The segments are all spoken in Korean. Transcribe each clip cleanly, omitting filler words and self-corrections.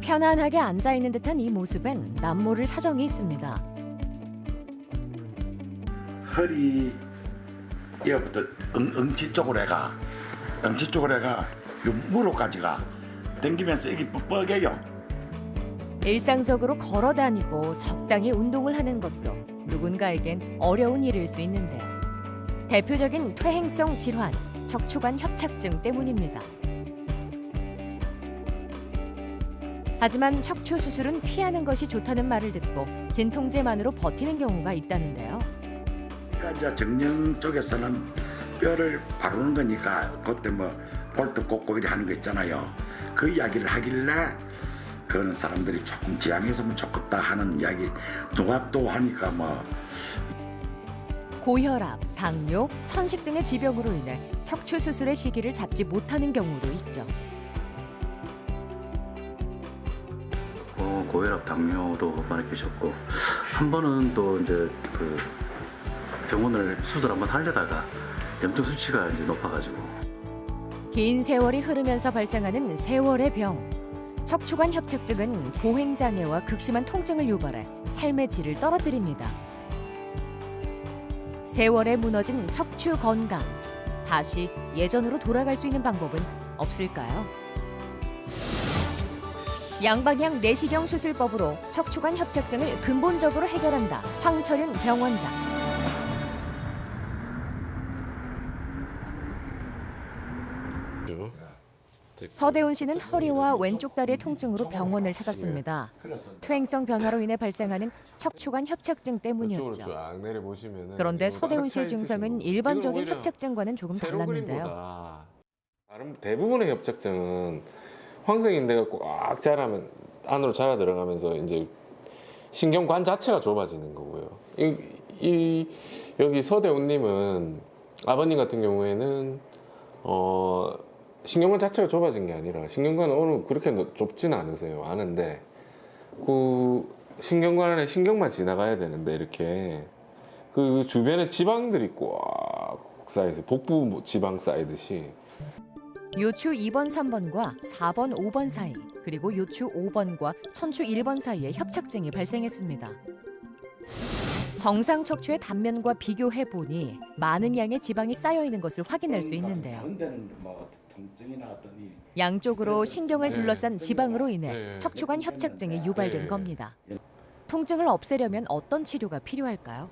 편안하게 앉아있는 듯한 이 모습엔 남모를 사정이 있습니다. 허리 이어부터 엉치 쪽으로 해가 요 무릎까지가 당기면서 이게 뻑뻑해요. 일상적으로 걸어 다니고 적당히 운동을 하는 것도 누군가에겐 어려운 일일 수 있는데요. 대표적인 퇴행성 질환, 척추관 협착증 때문입니다. 하지만 척추 수술은 피하는 것이 좋다는 말을 듣고 진통제만으로 버티는 경우가 있다는데요. 그러니까 이제 정령 쪽에서는 뼈를 바르는 거니까 그때 뭐 볼트 꽂고 이래 하는 거 있잖아요. 그 이야기를 하길래 그거는 사람들이 조금 지양했으면 좋겠다 하는 이야기 누가 또 하니까 뭐 고혈압, 당뇨, 천식 등의 지병으로 인해 척추 수술의 시기를 잡지 못하는 경우도 있죠. 고혈압, 당뇨도 많이 계셨고 한 번은 또 이제 그 병원을 수술 한번 하려다가 염증 수치가 이제 높아가지고 긴 세월이 흐르면서 발생하는 세월의 병. 척추관 협착증은 보행장애와 극심한 통증을 유발해 삶의 질을 떨어뜨립니다. 세월에 무너진 척추 건강. 다시 예전으로 돌아갈 수 있는 방법은 없을까요? 양방향 내시경 수술법으로 척추관 협착증을 근본적으로 해결한다. 황철윤 병원장. 서대훈 씨는 허리와 왼쪽 다리의 통증으로 병원을 찾았습니다. 퇴행성 변화로 인해 발생하는 척추관 협착증 때문이었죠. 그런데 서대훈 씨의 증상은 일반적인 협착증과는 조금 달랐는데요. 다른 대부분의 협착증은 황색인대가 꽉 자라면 안으로 자라 들어가면서 이제 신경관 자체가 좁아지는 거고요. 여기 서대훈님은 아버님 같은 경우에는 신경관 자체가 좁아진 게 아니라 신경관은 어느 그렇게 좁지는 않으세요. 아는데 그 신경관 안에 신경만 지나가야 되는데 이렇게 그 주변에 지방들이 꽉 쌓여서 복부 지방 쌓이듯이 요추 2번, 3번과 4번, 5번 사이, 그리고 요추 5번과 천추 1번 사이에 협착증이 발생했습니다. 정상 척추의 단면과 비교해보니 많은 양의 지방이 쌓여있는 것을 확인할 수 있는데요. 양쪽으로 신경을 둘러싼 지방으로 인해 척추관 협착증이 유발된 겁니다. 통증을 없애려면 어떤 치료가 필요할까요?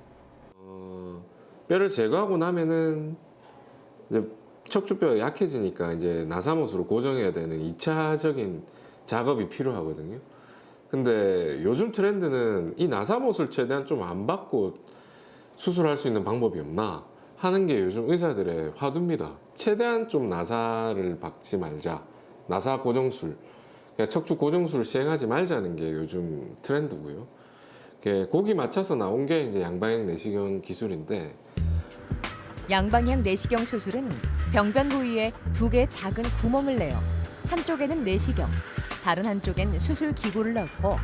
뼈를 제거하고 나면은 이제 척추뼈가 약해지니까 이제 나사못으로 고정해야 되는 2차적인 작업이 필요하거든요. 근데 요즘 트렌드는 이 나사못을 최대한 좀 안 받고 수술할 수 있는 방법이 없나 하는 게 요즘 의사들의 화두입니다. 최대한 좀 나사를 박지 말자. 나사 고정술, 그러니까 척추 고정술을 시행하지 말자는 게 요즘 트렌드고요. 거기 맞춰서 나온 게 이제 양방향 내시경 기술인데 양방향 내시경 수술은 병변 부위에 2개의 작은 구멍을 내어 한쪽에는 내시경, 다른 한쪽엔 수술 기구를 넣고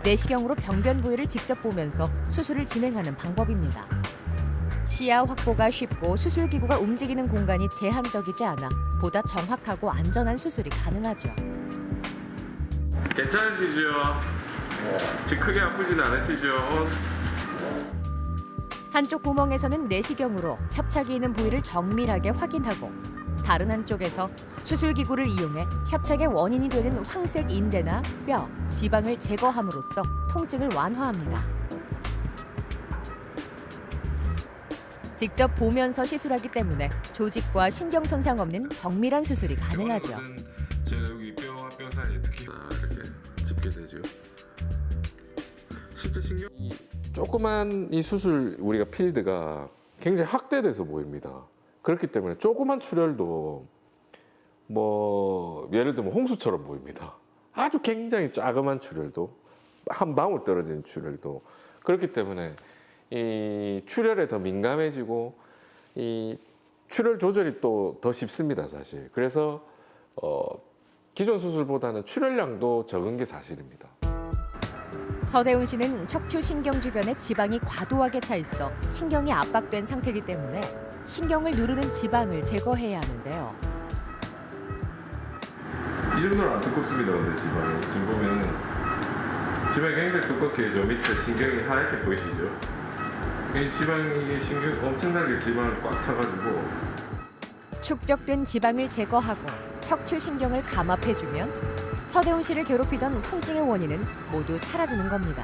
내시경으로 병변 부위를 직접 보면서 수술을 진행하는 방법입니다. 시야 확보가 쉽고 수술 기구가 움직이는 공간이 제한적이지 않아 보다 정확하고 안전한 수술이 가능하죠. 괜찮으시죠? 지금 크게 아프진 않으시죠? 한쪽 구멍에서는 내시경으로 협착이 있는 부위를 정밀하게 확인하고 다른 한쪽에서 수술기구를 이용해 협착의 원인이 되는 황색 인대나 뼈, 지방을 제거함으로써 통증을 완화합니다. 직접 보면서 시술하기 때문에 조직과 신경 손상 없는 정밀한 수술이 가능하죠. 제가 여기 뼈와 뼈 사이에 특히 이렇게 짚게 되죠. 실제 신경 조그만 이 수술 우리가 필드가 굉장히 확대돼서 보입니다. 그렇기 때문에 조그만 출혈도 뭐 예를 들면 홍수처럼 보입니다. 아주 굉장히 자그만 출혈도 한 방울 떨어진 출혈도 그렇기 때문에 이 출혈에 더 민감해지고 이 출혈 조절이 또 더 쉽습니다, 사실. 그래서 기존 수술보다는 출혈량도 적은 게 사실입니다. 서대훈 씨는 척추 신경 주변에 지방이 과도하게 차 있어 신경이 압박된 상태이기 때문에 신경을 누르는 지방을 제거해야 하는데요. 이 정도는 안 두껍습니다. 근데 지방이 지금 보면은 지방이 굉장히 두껍게 저 밑에 신경이 하얗게 보이시죠? 이 지방이 신경 엄청나게 지방을 꽉 차가지고 축적된 지방을 제거하고 척추 신경을 감압해주면 서대훈 씨를 괴롭히던 통증의 원인은 모두 사라지는 겁니다.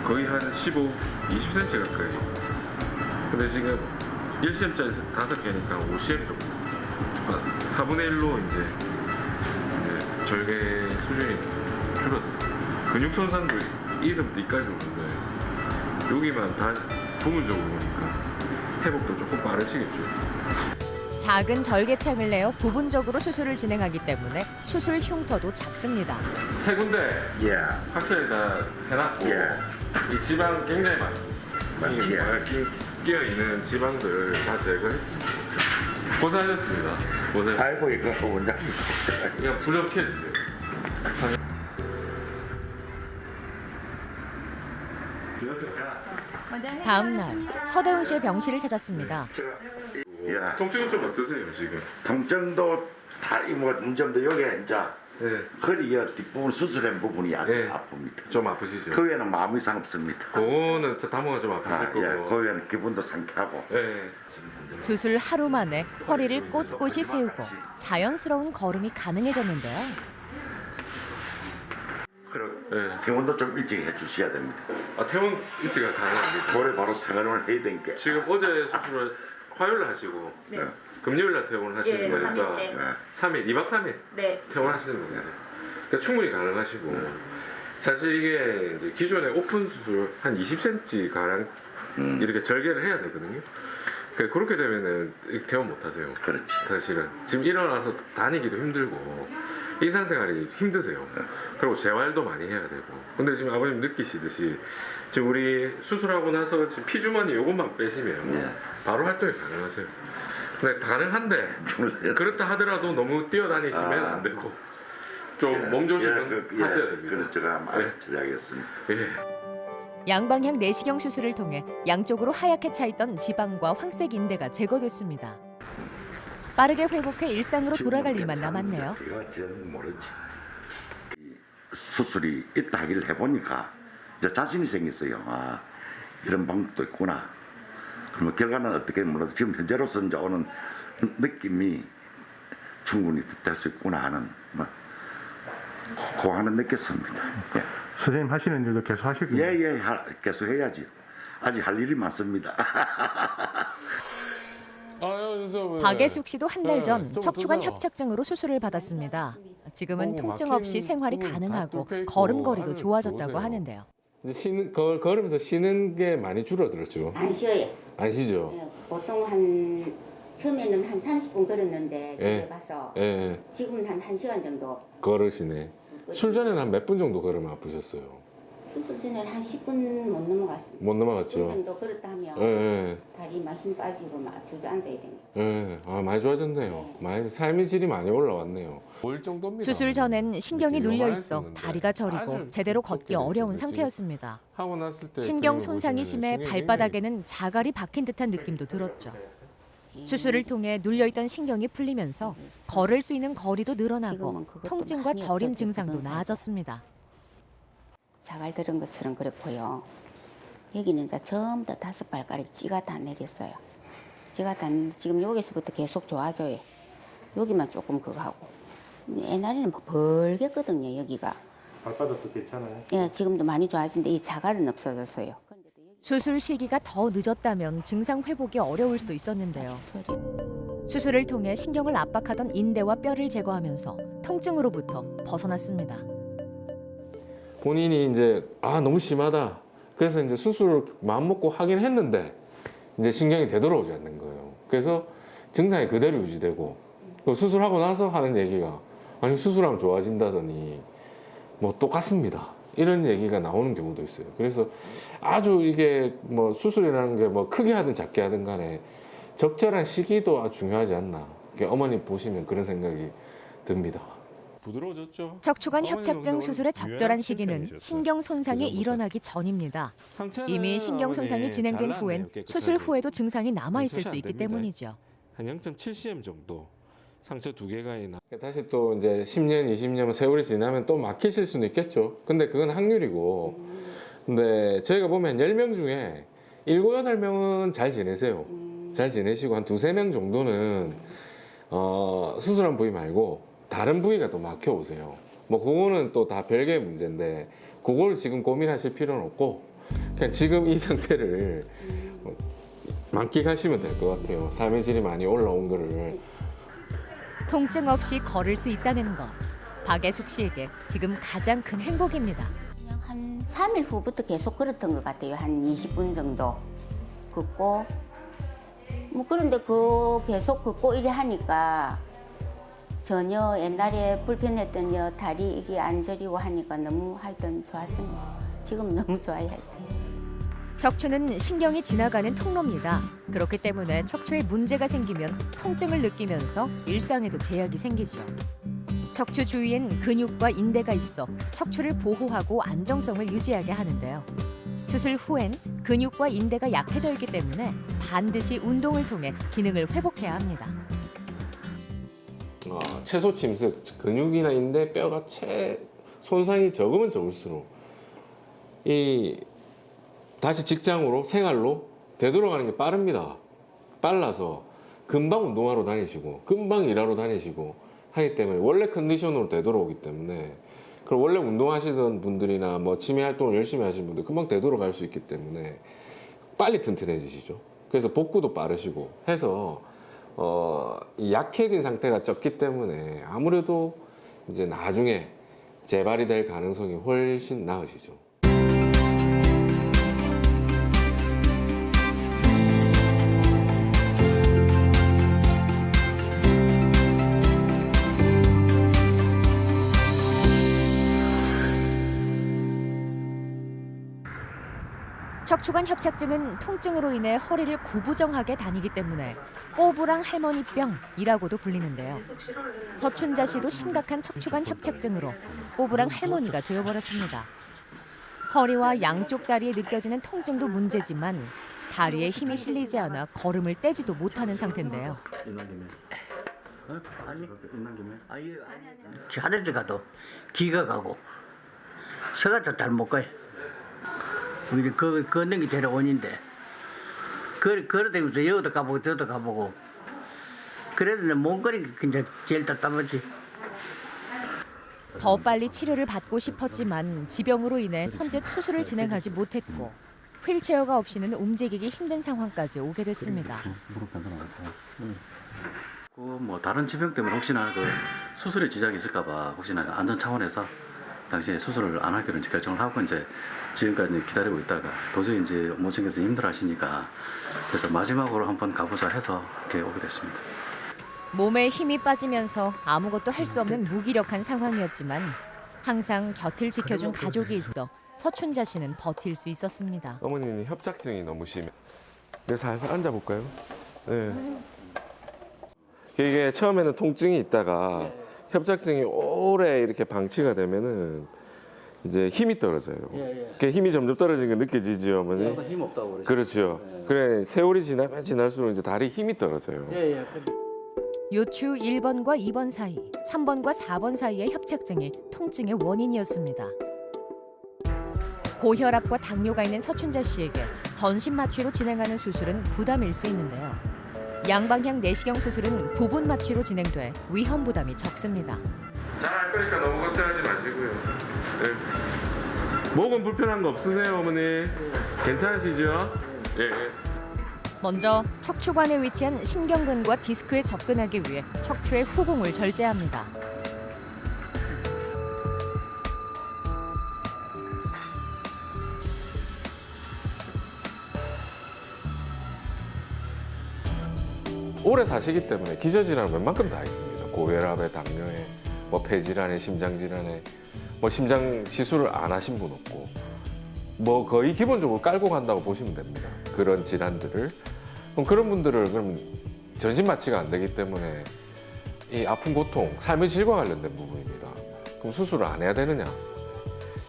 거의 한 15, 20cm 가까이. 근데 지금 1cm짜리 5개니까 5cm 정도. 4분의 1로 이제 절개 수준이 줄어들어요. 근육 손상도 이서부터 이까지 오는데 여기만 다 부분적으로 오니까 회복도 조금 빠르시겠죠. 작은 절개창을 내어 부분적으로 수술을 진행하기 때문에 수술 흉터도 작습니다. 세 군데 예, 확실히 다 해놨고 예. 이 지방 굉장히 맞지? 끼어 있는 지방들 다 제거했습니다. 고생하셨습니다. 오늘 아이고 이거 원장님. 그냥 부족해 주세요. 다음 날 서대훈 씨의 병실을 찾았습니다. 예. 통증은 좀 어떠세요 지금? 통증도 다리 뭐 문제인데 여기 이제 네. 허리 뒷부분 수술한 부분이 아주 네. 아픕니다. 좀 아프시죠? 그 외에는 아무 이상 없습니다. 그거는 담모가 좀 아프실 아, 거고. 예, 그 외에는 기분도 상쾌하고. 네. 수술 하루 만에 허리를 꼿꼿이 세우고 자연스러운 걸음이 가능해졌는데요. 그리고 네. 병원도 좀 일찍 해주셔야 됩니다. 아 퇴원 일찍 가능합니다. 모레 바로 퇴원을 해야 되니까. 지금 어제 수술을 화요일 하시고 네. 금요일 날 퇴원을 하시는 예, 거니까 3일째. 3일, 2박 3일 네. 퇴원하시는 겁니다. 그러니까 충분히 가능하시고 사실 이게 이제 기존의 오픈 수술 한 20cm 가량 이렇게 절개를 해야 되거든요. 그러니까 그렇게 되면은 퇴원 못 하세요. 그렇지. 사실은 지금 일어나서 다니기도 힘들고 일상생활이 힘드세요. 그리고 재활도 많이 해야 되고. 근데 지금 아버님 느끼시듯이 지금 우리 수술하고 나서 지금 피주머니 요것만 빼시면 네. 바로 활동이 가능하세요. 근데 가능한데 그렇다 하더라도 너무 뛰어다니시면 안 되고 좀 몸조심 하셔야 됩니다. 그건 제가 네. 말 처리하겠습니다. 예. 양방향 내시경 수술을 통해 양쪽으로 하얗게 차있던 지방과 황색 인대가 제거됐습니다. 빠르게 회복해 일상으로 돌아갈 일만 남았네요. 이거 저는 모르지. 이 수술이 있다 하기를 해보니까 이제 자신이 생겼어요. 아, 이런 방법도 있구나. 그러면 결과는 어떻게 몰라도 지금 현재로서 이제 오는 느낌이 충분히 될 수 있구나 하는 뭐 고하는 느꼈습니다. 예. 선생님 하시는 일도 계속 하실 거예요? 예, 계속 해야지. 아직 할 일이 많습니다. 박예숙 씨도 한 달 전 네, 좀 척추관 보세요. 협착증으로 수술을 받았습니다. 지금은 어, 통증 막힌 없이 생활이 부분이 다 가능하고 뚫려 있고 걸음걸이도 안을 좋아졌다고 보세요. 하는데요. 이제 걸으면서 쉬는 게 많이 줄어들었죠. 안 쉬어요. 안 쉬죠? 예, 보통 한 처음에는 한 30분 걸었는데 집에 예. 가서 예, 지금은 한 1시간 정도. 걸으시네. 술 전에는 한 몇 분 정도 걸으면 아프셨어요? 수술 전에는 한 10분 못 넘어갔습니다. 못 10분 넘어갔죠? 정도 걸었다 하면 예, 다리 막 힘 빠지고 막 주저앉아야 됩니다. 예. 아, 많이 좋아졌네요. 많이, 삶의 질이 많이 올라왔네요. 5일 정도입니다. 수술 전엔 신경이 이렇게 눌려 요만할 있어 때는데 다리가 저리고 아주 제대로 걷기 두껍게 어려운 됐어요. 상태였습니다. 하고 났을 때 신경 그림을 손상이 보시면 심해 신경이 발바닥에는 자갈이 박힌 듯한 느낌도 들었죠. 수술을 통해 눌려있던 신경이 풀리면서 걸을 수 있는 거리도 늘어나고 지금은 그것도 통증과 많이 저림 없어지고 증상도 그런 나아졌습니다. 자갈 들은 것처럼 그래 보여. 여기는 이제 전부 다 5발가락이 찌가 다 내렸어요. 찌가 다 내렸는데 지금 여기서부터 계속 좋아져요. 여기만 조금 그거 하고. 옛날에는 뭐 벌겠거든요, 여기가. 발바닥도 괜찮아요? 예, 지금도 많이 좋아지는데 이 자갈은 없어졌어요. 그런데도 여기 수술 시기가 더 늦었다면 증상 회복이 어려울 수도 있었는데요. 처리. 수술을 통해 신경을 압박하던 인대와 뼈를 제거하면서 통증으로부터 벗어났습니다. 본인이 이제 너무 심하다. 그래서 이제 수술을 마음 먹고 하긴 했는데 이제 신경이 되돌아오지 않는 거예요. 그래서 증상이 그대로 유지되고 그 수술하고 나서 하는 얘기가 아니 수술하면 좋아진다더니 뭐 똑같습니다. 이런 얘기가 나오는 경우도 있어요. 그래서 아주 이게 뭐 수술이라는 게 뭐 크게 하든 작게 하든 간에 적절한 시기도 아주 중요하지 않나. 어머니 보시면 그런 생각이 듭니다. 부드러워졌죠. 척추관 어머니 협착증 오늘 수술의 적절한 유연한 시기는 실패이셨어요. 신경 손상이 그 전부터. 일어나기 전입니다. 상처는 이미 신경 손상이 어머니 진행된 잘 후엔 났네요, 수술 깨끗하게. 후에도 증상이 남아 있을 네, 수 표시 안 있기 됩니다. 때문이죠. 한 0.7cm 정도 상처 2개가 있나. 다시 또 이제 10년, 20년 세월이 지나면 또 막히실 수는 있겠죠. 근데 그건 확률이고. 근데 저희가 보면 10명 중에 7, 8명은 잘 지내세요. 잘 지내시고 한 2, 3명 정도는 수술한 부위 말고 다른 부위가 또 막혀 오세요. 뭐 그거는 또 다 별개의 문제인데 그걸 지금 고민하실 필요는 없고 그냥 지금 이 상태를 만끽하시면 될 것 같아요. 삶의 질이 많이 올라온 거를. 통증 없이 걸을 수 있다는 것. 박예숙 씨에게 지금 가장 큰 행복입니다. 그냥 한 3일 후부터 계속 걸었던 것 같아요. 한 20분 정도 걷고 뭐 그런데 그 계속 걷고 이래 하니까 전혀 옛날에 불편했던 다리 이게 안 저리고 하니까 너무 하여튼 좋았습니다. 지금 너무 좋아요. 하여튼. 척추는 신경이 지나가는 통로입니다. 그렇기 때문에 척추에 문제가 생기면 통증을 느끼면서 일상에도 제약이 생기죠. 척추 주위엔 근육과 인대가 있어 척추를 보호하고 안정성을 유지하게 하는데요. 수술 후엔 근육과 인대가 약해져 있기 때문에 반드시 운동을 통해 기능을 회복해야 합니다. 채소 침습, 근육이나 인대, 뼈가 손상이 적으면 적을수록 이 다시 직장으로 생활로 되돌아가는 게 빠릅니다. 빨라서 금방 운동하러 다니시고 금방 일하러 다니시고 하기 때문에 원래 컨디션으로 되돌아오기 때문에 그리고 원래 운동하시던 분들이나 뭐 취미 활동을 열심히 하시는 분들 금방 되돌아갈 수 있기 때문에 빨리 튼튼해지시죠. 그래서 복구도 빠르시고 해서 이 약해진 상태가 적기 때문에 아무래도 이제 나중에 재발이 될 가능성이 훨씬 나으시죠. 척추관 협착증은 통증으로 인해 허리를 구부정하게 다니기 때문에 꼬부랑 할머니병이라고도 불리는데요. 서춘자 씨도 심각한 척추관 협착증으로 꼬부랑 할머니가 되어버렸습니다. 허리와 양쪽 다리에 느껴지는 통증도 문제지만 다리에 힘이 실리지 않아 걸음을 떼지도 못하는 상태인데요. 자르지 가도 기가 가고 서가도 잘 못 가요. 우리 걷는 게 제일 원인데 걸어다니면서 여기도 가보고 저도 가보고 그래도 못 걸으니까 그냥 제일 답답하지. 더 빨리 치료를 받고 싶었지만 지병으로 인해 선뜻 수술을 진행하지 못했고 휠체어가 없이는 움직이기 힘든 상황까지 오게 됐습니다. 뭐 다른 질병 때문에 혹시나 그 수술에 지장이 있을까봐 혹시나 안전 차원에서 당시에 수술을 안 하기로 이제 결정을 하고 이제 지금까지 기다리고 있다가 도저히 이제 어머니께서 힘들어하시니까 그래서 마지막으로 한번 가보자 해서 이렇게 오게 됐습니다. 몸에 힘이 빠지면서 아무것도 할 수 없는 무기력한 상황이었지만 항상 곁을 지켜준 가족이 있어 서춘자 씨는 버틸 수 있었습니다. 어머니는 협착증이 너무 심해. 네, 살살 앉아볼까요? 네. 이게 처음에는 통증이 있다가 협착증이 오래 이렇게 방치가 되면은 이제 힘이 떨어져요. 그 힘이 점점 떨어지는 게 느껴지죠, 어머니? 힘 없다고 그러죠. 그렇죠. 그래 세월이 지나면 지날수록 이제 다리 힘이 떨어져요. 요추 1번과 2번 사이, 3번과 4번 사이의 협착증이 통증의 원인이었습니다. 고혈압과 당뇨가 있는 서춘자 씨에게 전신 마취로 진행하는 수술은 부담일 수 있는데요. 양방향 내시경 수술은 부분 마취로 진행돼 위험 부담이 적습니다. 잘할 거니까 너무 걱정하지 마시고요. 네. 목은 불편한 거 없으세요, 어머니? 괜찮으시죠? 예. 먼저 척추관에 위치한 신경근과 디스크에 접근하기 위해 척추의 후궁을 절제합니다. 오래 사시기 때문에 기저질환은 웬만큼 다 있습니다. 고혈압에, 당뇨에, 뭐 폐질환에, 심장질환에, 뭐 심장 시술을 안 하신 분 없고, 뭐 거의 기본적으로 깔고 간다고 보시면 됩니다. 그런 질환들을. 그럼 그런 분들을 그럼 전신 마취가 안 되기 때문에 이 아픈 고통, 삶의 질과 관련된 부분입니다. 그럼 수술을 안 해야 되느냐?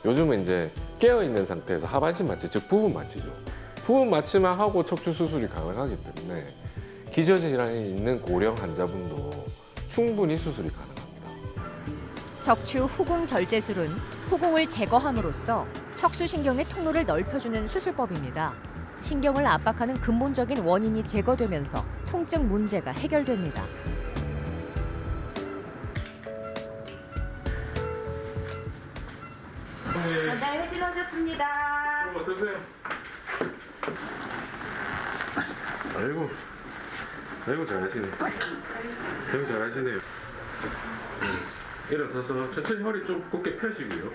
요즘은 이제 깨어 있는 상태에서 하반신 마취, 즉 부분 마취죠. 부분 마취만 하고 척추 수술이 가능하기 때문에 기저질환이 있는 고령 환자분도 충분히 수술이 가능합니다. 척추 후궁 절제술은 후궁을 제거함으로써 척수신경의 통로를 넓혀주는 수술법입니다. 신경을 압박하는 근본적인 원인이 제거되면서 통증 문제가 해결됩니다. 네, 회질 오셨습니다. 어떠세요? 아이고 잘하시네. 아이고 잘하시네요. 일어서서 천천히 허리 좀 곧게 펴시고요.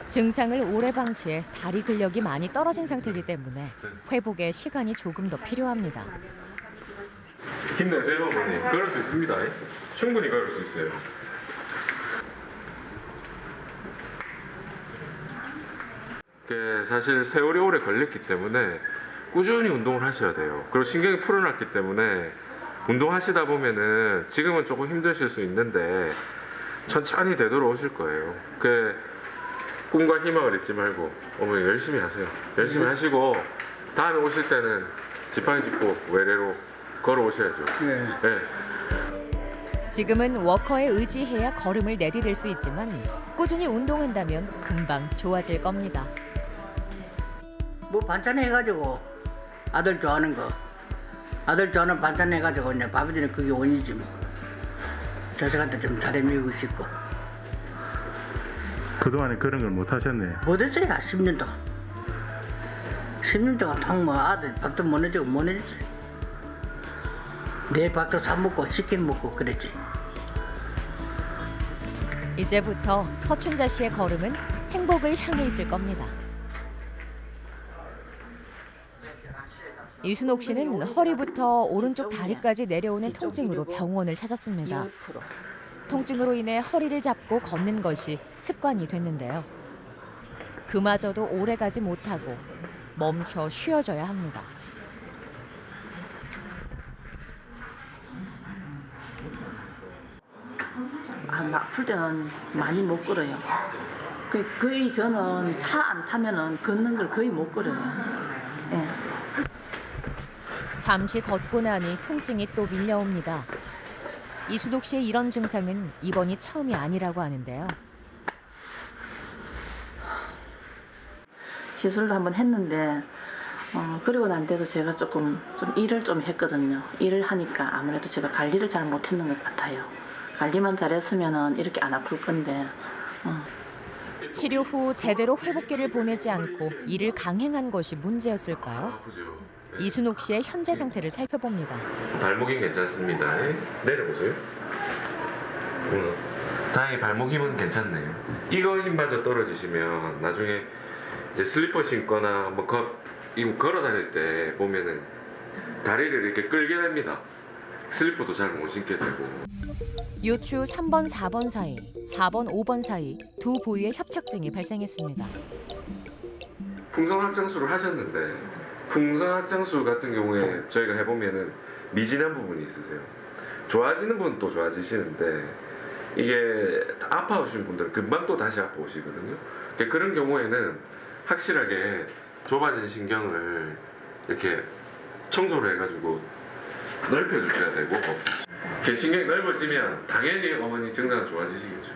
증상을 오래 방치해 다리 근력이 많이 떨어진 상태이기 때문에 회복에 시간이 조금 더 필요합니다. 힘내세요, 어머니. 걸을 수 있습니다. 충분히 걸을 수 있어요. 사실 세월이 오래 걸렸기 때문에 꾸준히 운동을 하셔야 돼요. 그리고 신경이 풀어놨기 때문에 운동하시다 보면은 지금은 조금 힘드실 수 있는데 천천히 되돌아오실 거예요. 꿈과 희망을 잊지 말고 어머니 열심히 하세요. 열심히 하시고 다음에 오실 때는 지팡이 짚고 외래로 걸어오셔야죠. 네. 지금은 워커에 의지해야 걸음을 내디딜 수 있지만 꾸준히 운동한다면 금방 좋아질 겁니다. 뭐 반찬 해가지고 아들 좋아하는 거, 아들 좋아하는 반찬 해가지고 그냥 밥이나 그게 원이지 뭐. 자식한테 좀 잘해주고 싶고. 그동안에 그런 걸 못 하셨네. 못했어요. 10년 동안. 10년 동안 탕뭐 아들 밥도 못 해주고 못 해줬어요. 내 밥도 사 먹고 시켜 먹고 그랬지. 이제부터 서춘자 씨의 걸음은 행복을 향해 있을 겁니다. 이순옥 씨는 허리부터 오른쪽 다리까지 내려오는 통증으로 병원을 찾았습니다. 통증으로 인해 허리를 잡고 걷는 것이 습관이 됐는데요. 그마저도 오래 가지 못하고 멈춰 쉬어져야 합니다. 아플 때는 많이 못 걸어요. 거의 저는 차 안 타면은 걷는 걸 거의 못 걸어요. 예. 잠시 걷고 나니 통증이 또 밀려옵니다. 이순옥 씨의 이런 증상은 이번이 처음이 아니라고 하는데요. 시술도 한번 했는데 그리고 난 뒤에도 제가 좀 일을 좀 했거든요. 일을 하니까 아무래도 제가 관리를 잘 못했는 것 같아요. 관리만 잘했으면은 이렇게 안 아플 건데. 치료 후 제대로 회복기를 보내지 않고 일을 강행한 것이 문제였을까요? 이순옥 씨의 현재 상태를 살펴봅니다. 발목 힘 괜찮습니다. 내려보세요. 다행히 발목 힘은 괜찮네요. 이거 힘마저 떨어지시면 나중에 이제 슬리퍼 신거나 뭐 이거 걸어 다닐 때 보면은 다리를 이렇게 끌게 됩니다. 슬리퍼도 잘 못 신게 되고. 요추 3번, 4번 사이, 4번, 5번 사이 두 부위에 협착증이 발생했습니다. 풍선 확장술을 하셨는데 풍선 확장술 같은 경우에 저희가 해보면은 미진한 부분이 있으세요. 좋아지는 분은 또 좋아지시는데 이게 아파오시는 분들은 금방 또 다시 아파오시거든요. 그런 경우에는 확실하게 좁아진 신경을 이렇게 청소를 해가지고 넓혀주셔야 되고 신경이 넓어지면 당연히 어머니 증상은 좋아지시겠죠.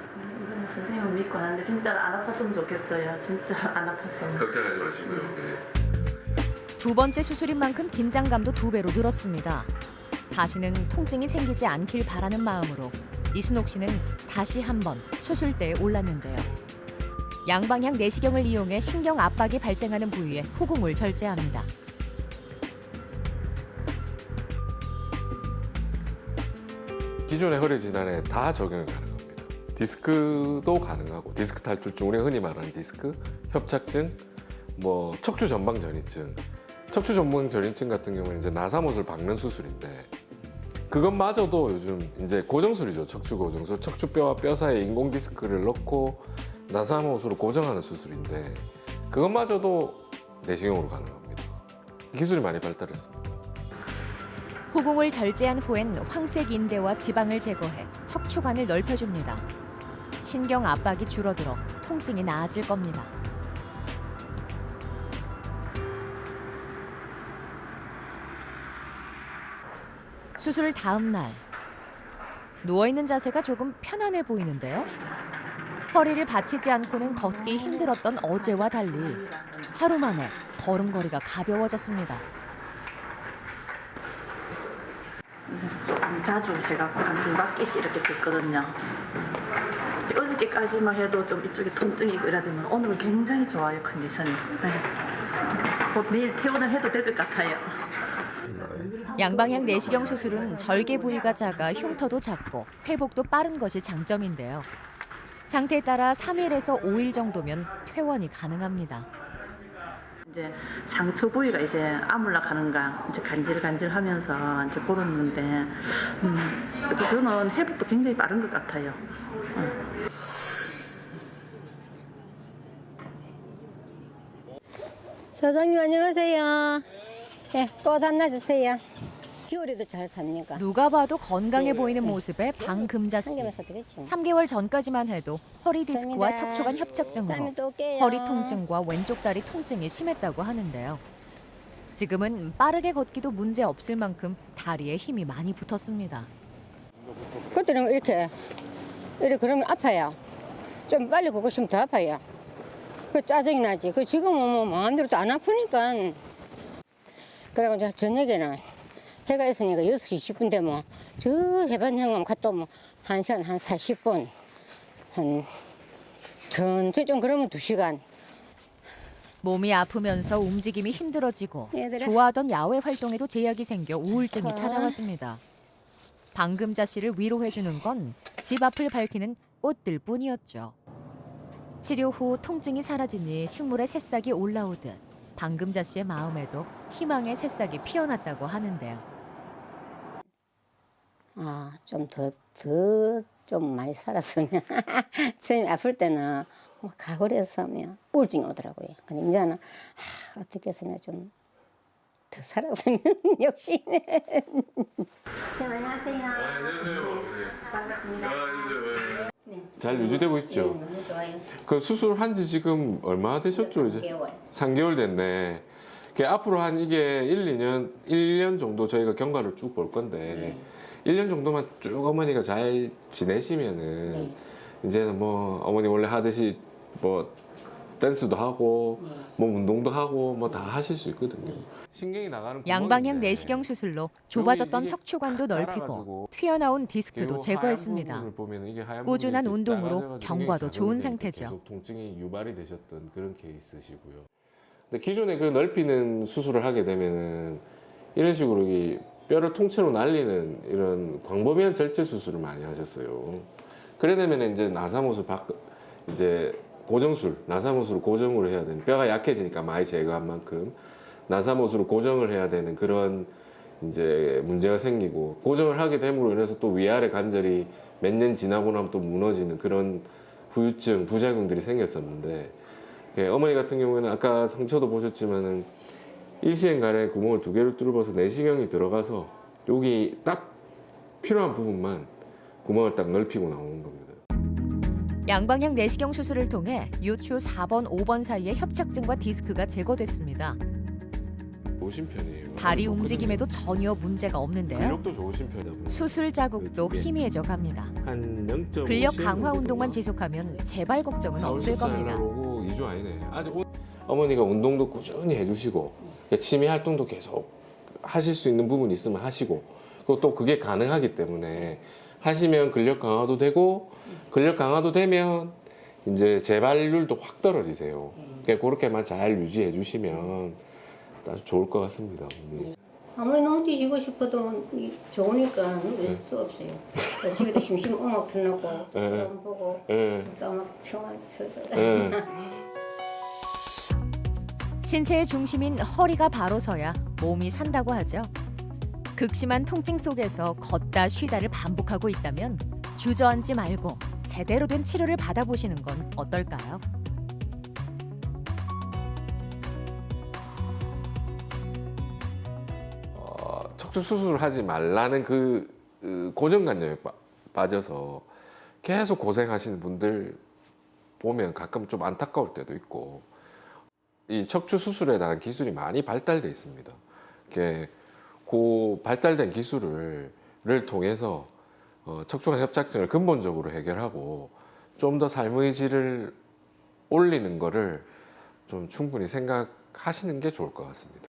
이거는 선생님을 믿고 하는데 진짜로 안 아팠으면 좋겠어요. 진짜로 안 아팠으면. 걱정하지 마시고요. 네. 두 번째 수술인 만큼 긴장감도 2배로 늘었습니다. 다시는 통증이 생기지 않길 바라는 마음으로 이순옥 씨는 다시 한번 수술대에 올랐는데요. 양방향 내시경을 이용해 신경 압박이 발생하는 부위에 후궁을 절제합니다. 기존의 허리 질환에 다 적용이 가능합니다. 디스크도 가능하고 디스크 탈출증, 우리가 흔히 말하는 디스크, 협착증, 뭐 척추 전방 전이증. 척추 전방 전이증 같은 경우는 이제 나사못을 박는 수술인데 그것마저도 요즘 이제 고정술이죠. 척추 고정술, 척추뼈와 뼈 사이에 인공 디스크를 넣고 나사못으로 고정하는 수술인데 그것마저도 내시경으로 가능합니다. 기술이 많이 발달했습니다. 후궁을 절제한 후엔 황색 인대와 지방을 제거해 척추관을 넓혀줍니다. 신경 압박이 줄어들어 통증이 나아질 겁니다. 수술 다음 날 누워있는 자세가 조금 편안해 보이는데요. 허리를 받치지 않고는 걷기 힘들었던 어제와 달리 하루 만에 걸음걸이가 가벼워졌습니다. 조금 자주 해갖고 한 2바퀴씩 이렇게 걷거든요. 어저께까지만 해도 좀 이쪽에 통증이 있고 이러더니 오늘은 굉장히 좋아요, 컨디션이. 네. 곧 내일 퇴원을 해도 될 것 같아요. 양방향 내시경 수술은 절개 부위가 작아 흉터도 작고 회복도 빠른 것이 장점인데요. 상태에 따라 3일에서 5일 정도면 퇴원이 가능합니다. 이제 상처 부위가 이제 아물락하는가 이제 간질간질하면서 이제 그런 건데 그래도 저는 회복도 굉장히 빠른 것 같아요. 사장님 안녕하세요. 네, 꽃 하나 주세요. 겨울에도 잘 삽니까? 누가 봐도 건강해 네, 보이는 네. 모습의 방금자 한 씨. 개만 써드렸지. 3개월 전까지만 해도 허리 디스크와 감사합니다. 척추관 협착증으로 다음에 또 올게요. 허리 통증과 왼쪽 다리 통증이 심했다고 하는데요. 지금은 빠르게 걷기도 문제 없을 만큼 다리에 힘이 많이 붙었습니다. 그때는 이렇게 그러면 아파요. 좀 빨리 걷고 싶으면 더 아파요. 그 짜증이 나지. 그 지금은 뭐 마음대로 또 안 아프니까. 그래고 이제 저녁에는 해가 있으니까 6시 20분 되면 저 해변형만 갔다 오면 1시간 한 40분. 한 천천히 좀 그러면 2시간. 몸이 아프면서 움직임이 힘들어지고 얘들아. 좋아하던 야외 활동에도 제약이 생겨 우울증이 자. 찾아왔습니다. 방금자 씨를 위로해주는 건 집 앞을 밝히는 꽃들 뿐이었죠. 치료 후 통증이 사라지니 식물의 새싹이 올라오듯 방금자 씨의 마음에도 희망의 새싹이 피어났다고 하는데요. 아, 좀 좀 많이 살았으면. 선생님 아플 때는 뭐 가을에서면 우울증이 오더라고요. 근데 이제는 어떻게 해서 내가 좀 더 살았으면 역시. 선생님 안녕하세요. 안녕하세요. 반갑습니다. 잘 유지되고 있죠. 너무 좋아요. 그 수술한 지 지금 얼마 되셨죠? 이제 3개월. 3개월 됐네. 앞으로 한 이게 1년 정도 저희가 경과를 쭉 볼 건데 1년 정도만 쭉 어머니가 잘 지내시면은 이제는 뭐 어머니 원래 하듯이 뭐 댄스도 하고 뭐 운동도 하고 뭐 다 하실 수 있거든요. 신경이 나가는 양방향 구멍인데 내시경 수술로 좁아졌던 이게 척추관도 넓히고 자라가지고 튀어나온 디스크도 하얀 제거했습니다. 부분을 보면은 이게 하얀 꾸준한 부분이 이렇게 운동으로 작아져가지고 경과도 굉장히 좋은 작용이 되니까 상태죠. 계속 통증이 유발이 되셨던 그런 케이스시고요. 근데 기존에 그 넓히는 수술을 하게 되면은 이런 식으로 이 뼈를 통째로 날리는 이런 광범위한 절제 수술을 많이 하셨어요. 그래 되면 이제 나사못을 이제 고정술, 나사못으로 고정을 해야 되는, 뼈가 약해지니까 많이 제거한 만큼 나사못으로 고정을 해야 되는 그런 이제 문제가 생기고, 고정을 하게 됨으로 인해서 또 위아래 관절이 몇 년 지나고 나면 또 무너지는 그런 후유증, 부작용들이 생겼었는데, 어머니 같은 경우에는 아까 상처도 보셨지만은 일시행간에 구멍을 2개를 뚫어서 내시경이 들어가서 여기 딱 필요한 부분만 구멍을 딱 넓히고 나오는 겁니다. 양방향 내시경 수술을 통해 요추 4번, 5번 사이의 협착증과 디스크가 제거됐습니다. 좋으신 편이에요. 다리 좋거든요. 움직임에도 전혀 문제가 없는데요. 근력도 좋으신 편이다. 수술 자국도 희미해져 갑니다. 한 0.5 근력 강화 운동만 지속하면 재발 걱정은 없을 겁니다. 2주 아니네. 아직 어머니가 운동도 꾸준히 해주시고 취미 활동도 계속 하실 수 있는 부분이 있으면 하시고, 그리고 또 그게 가능하기 때문에 하시면 근력 강화도 되고, 근력 강화도 되면 이제 재발률도 확 떨어지세요. 그러니까 그렇게만 잘 유지해 주시면 아주 좋을 것 같습니다. 아무리 너무 뛰시고 싶어도 좋으니까 할 수 없어요. 집에도 심심 음악 틀어놓고 film 보고 또 막 춤을 추고. 신체의 중심인 허리가 바로 서야 몸이 산다고 하죠. 극심한 통증 속에서 걷다 쉬다를 반복하고 있다면 주저앉지 말고 제대로 된 치료를 받아보시는 건 어떨까요? 척추 수술을 하지 말라는 그 고정관념에 빠져서 계속 고생하시는 분들 보면 가끔 좀 안타까울 때도 있고, 이 척추 수술에 대한 기술이 많이 발달돼 있습니다. 그 발달된 기술을 통해서 척추관 협착증을 근본적으로 해결하고 좀 더 삶의 질을 올리는 거를 좀 충분히 생각하시는 게 좋을 것 같습니다.